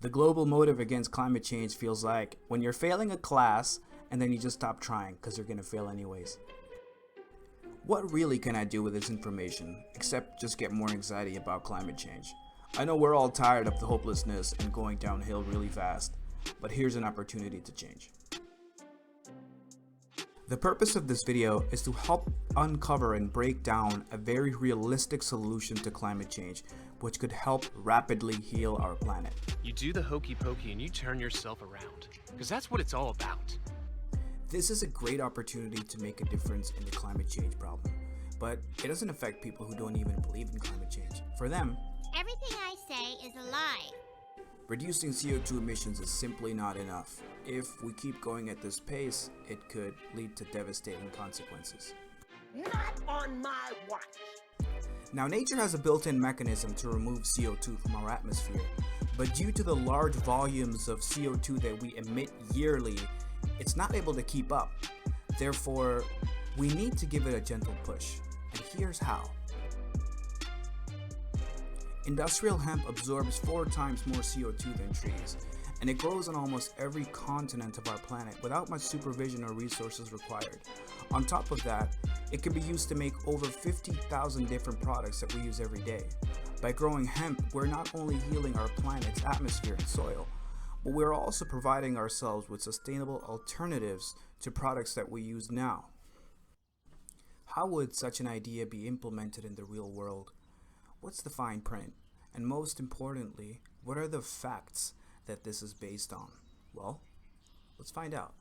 The global motive against climate change feels like when you're failing a class and then you just stop trying because you're going to fail anyways. What really can I do with this information except just get more anxiety about climate change? I know we're all tired of the hopelessness and going downhill really fast, but here's an opportunity to change. The purpose of this video is to help uncover and break down a very realistic solution to climate change, which could help rapidly heal our planet. You do the hokey pokey and you turn yourself around, because that's what it's all about. This is a great opportunity to make a difference in the climate change problem, but it doesn't affect people who don't even believe in climate change. For them, everything I say is a lie. Reducing CO2 emissions is simply not enough. If we keep going at this pace, it could lead to devastating consequences. Not on my watch. Now, nature has a built-in mechanism to remove CO2 from our atmosphere, but due to the large volumes of CO2 that we emit yearly, it's not able to keep up. Therefore, we need to give it a gentle push, and here's how. Industrial hemp absorbs 4 times more CO2 than trees, and it grows on almost every continent of our planet without much supervision or resources required. On top of that, it can be used to make over 50,000 different products that we use every day. By growing hemp, we're not only healing our planet's atmosphere and soil, but we're also providing ourselves with sustainable alternatives to products that we use now. How would such an idea be implemented in the real world? What's the fine print? And most importantly, what are the facts that this is based on? Well, let's find out.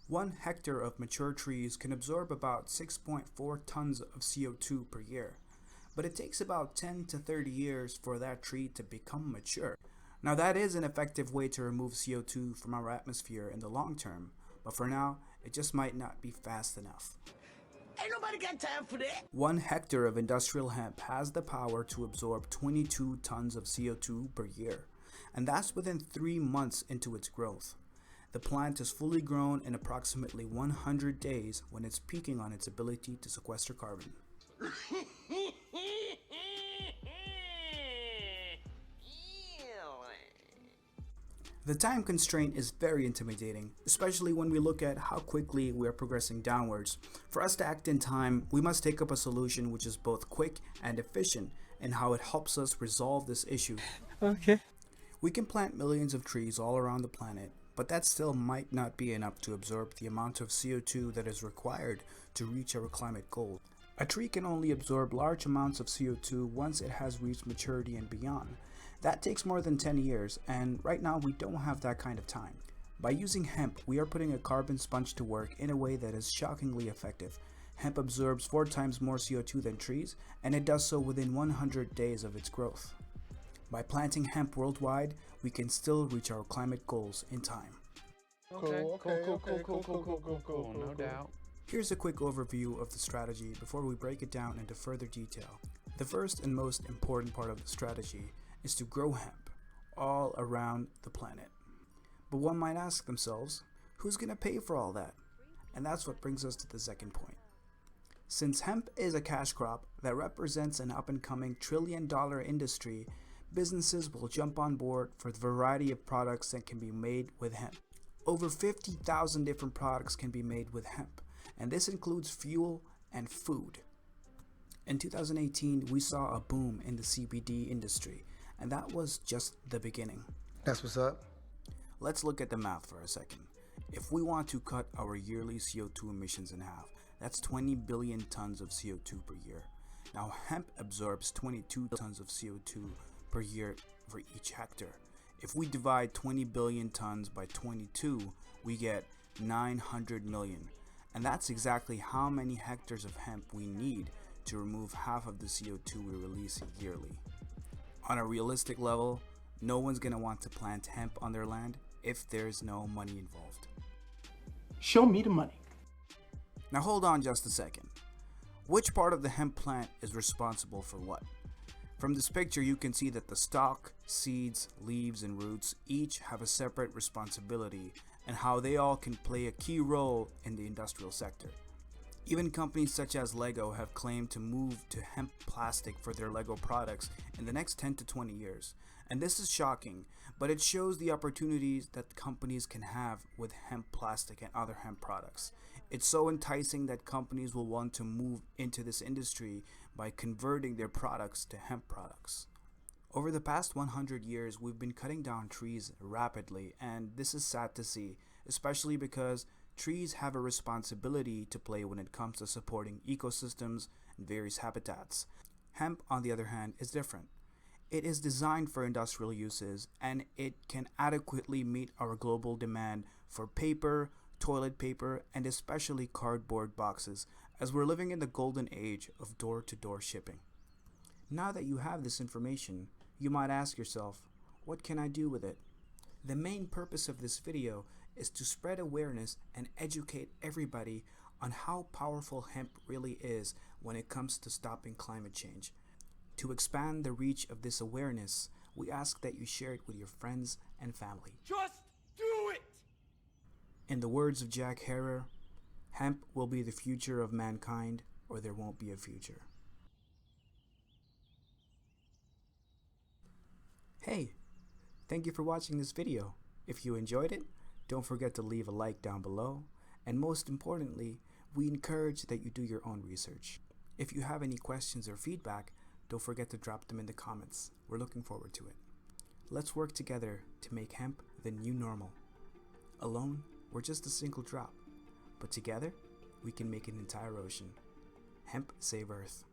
One hectare of mature trees can absorb about 6.4 tons of CO2 per year, but it takes about 10 to 30 years for that tree to become mature. Now that is an effective way to remove CO2 from our atmosphere in the long term, but for now, it just might not be fast enough. Ain't nobody got time for that. 1 hectare of industrial hemp has the power to absorb 22 tons of CO2 per year, and that's within 3 months into its growth. The plant is fully grown in approximately 100 days when it's peaking on its ability to sequester carbon. The time constraint is very intimidating, especially when we look at how quickly we are progressing downwards. For us to act in time, we must take up a solution which is both quick and efficient in how it helps us resolve this issue. Okay. We can plant millions of trees all around the planet, but that still might not be enough to absorb the amount of CO2 that is required to reach our climate goals. A tree can only absorb large amounts of CO2 once it has reached maturity and beyond. That takes more than 10 years, and right now we don't have that kind of time. By using hemp, we are putting a carbon sponge to work in a way that is shockingly effective. Hemp absorbs 4 times more CO2 than trees, and it does so within 100 days of its growth. By planting hemp worldwide, we can still reach our climate goals in time. Cool. No doubt. Here's a quick overview of the strategy before we break it down into further detail. The first and most important part of the strategy is to grow hemp all around the planet. But one might ask themselves, who's going to pay for all that? And that's what brings us to the second point. Since hemp is a cash crop that represents an up-and-coming trillion-dollar industry, businesses will jump on board for the variety of products that can be made with hemp. Over 50,000 different products can be made with hemp, and this includes fuel and food. In 2018, we saw a boom in the CBD industry, and that was just the beginning. That's what's up. Let's look at the math for a second. If we want to cut our yearly CO2 emissions in half, that's 20 billion tons of CO2 per year. Now, hemp absorbs 22 tons of CO2 per year for each hectare. If we divide 20 billion tons by 22, we get 900 million. And that's exactly how many hectares of hemp we need to remove half of the CO2 we release yearly. On a realistic level, no one's going to want to plant hemp on their land if there's no money involved. Show me the money. Now hold on just a second. Which part of the hemp plant is responsible for what? From this picture, you can see that the stalk, seeds, leaves, and roots each have a separate responsibility and how they all can play a key role in the industrial sector. Even companies such as Lego have claimed to move to hemp plastic for their Lego products in the next 10 to 20 years. And this is shocking, but it shows the opportunities that companies can have with hemp plastic and other hemp products. It's so enticing that companies will want to move into this industry by converting their products to hemp products. Over the past 100 years, we've been cutting down trees rapidly, and this is sad to see, especially because trees have a responsibility to play when it comes to supporting ecosystems and various habitats. Hemp, on the other hand, is different. It is designed for industrial uses, and it can adequately meet our global demand for paper, toilet paper, and especially cardboard boxes, as we're living in the golden age of door-to-door shipping. Now that you have this information, you might ask yourself, what can I do with it? The main purpose of this video is to spread awareness and educate everybody on how powerful hemp really is when it comes to stopping climate change. To expand the reach of this awareness, we ask that you share it with your friends and family. Just do it! In the words of Jack Herer, hemp will be the future of mankind, or there won't be a future. Hey, thank you for watching this video. If you enjoyed it, don't forget to leave a like down below, and most importantly, we encourage that you do your own research. If you have any questions or feedback, don't forget to drop them in the comments. We're looking forward to it. Let's work together to make hemp the new normal. Alone, we're just a single drop, but together, we can make an entire ocean. Hemp save Earth.